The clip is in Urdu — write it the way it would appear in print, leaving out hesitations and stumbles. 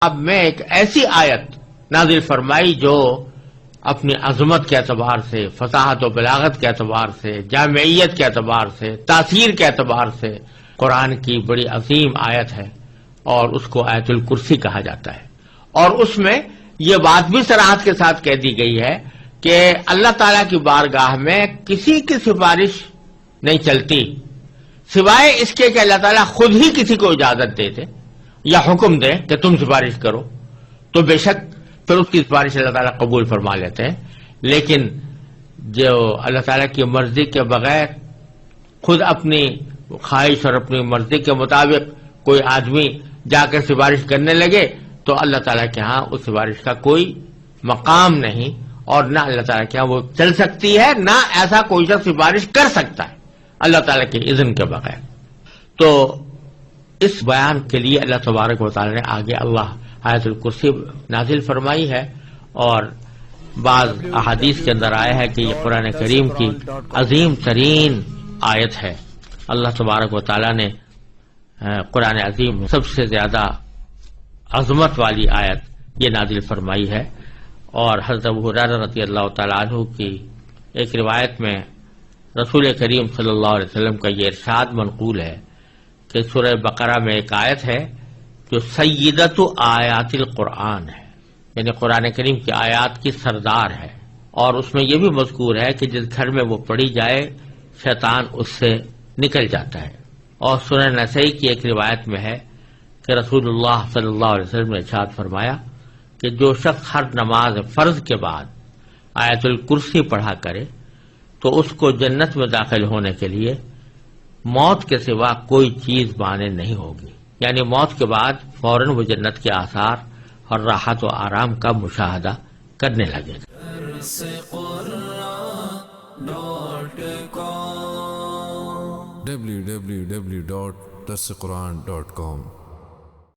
اب میں ایک ایسی آیت نازل فرمائی جو اپنی عظمت کے اعتبار سے، فصاحت و بلاغت کے اعتبار سے، جامعیت کے اعتبار سے، تاثیر کے اعتبار سے قرآن کی بڑی عظیم آیت ہے، اور اس کو آیت الکرسی کہا جاتا ہے۔ اور اس میں یہ بات بھی صراحت کے ساتھ کہہ دی گئی ہے کہ اللہ تعالیٰ کی بارگاہ میں کسی کی سفارش نہیں چلتی سوائے اس کے کہ اللہ تعالیٰ خود ہی کسی کو اجازت دے دے یا حکم دے کہ تم سفارش کرو، تو بے شک پھر اس کی سفارش اللہ تعالیٰ قبول فرما لیتے ہیں۔ لیکن جو اللہ تعالیٰ کی مرضی کے بغیر خود اپنی خواہش اور اپنی مرضی کے مطابق کوئی آدمی جا کر سفارش کرنے لگے تو اللہ تعالیٰ کے ہاں اس سفارش کا کوئی مقام نہیں، اور نہ اللہ تعالیٰ کے ہاں وہ چل سکتی ہے، نہ ایسا کوئی شخص سفارش کر سکتا ہے اللہ تعالیٰ کے اذن کے بغیر۔ تو اس بیان کے لیے اللہ تبارک و تعالیٰ نے آگے آیت الکرسی نازل فرمائی ہے، اور بعض احادیث کے اندر آیا ہے کہ یہ قرآن کریم کی عظیم ترین آیت ہے۔ اللہ تبارک و تعالیٰ نے قرآن عظیم سب سے زیادہ عظمت والی آیت یہ نازل فرمائی ہے۔ اور حضرت ابو ہریرہ رضی اللہ تعالیٰ عنہ کی ایک روایت میں رسول کریم صلی اللہ علیہ وسلم کا یہ ارشاد منقول ہے کہ سورہ بقرہ میں ایک آیت ہے جو سیدۃ آیات القرآن ہے، یعنی قرآن کریم کی آیات کی سردار ہے، اور اس میں یہ بھی مذکور ہے کہ جس گھر میں وہ پڑھی جائے شیطان اس سے نکل جاتا ہے۔ اور سنن نسائی کی ایک روایت میں ہے کہ رسول اللہ صلی اللہ علیہ وسلم نے ارشاد فرمایا کہ جو شخص ہر نماز فرض کے بعد آیت الکرسی پڑھا کرے تو اس کو جنت میں داخل ہونے کے لیے موت کے سوا کوئی چیز مانع نہیں ہوگی، یعنی موت کے بعد فوراً وہ جنت کے آثار اور راحت و آرام کا مشاہدہ کرنے لگے گا۔ www.darsequran.com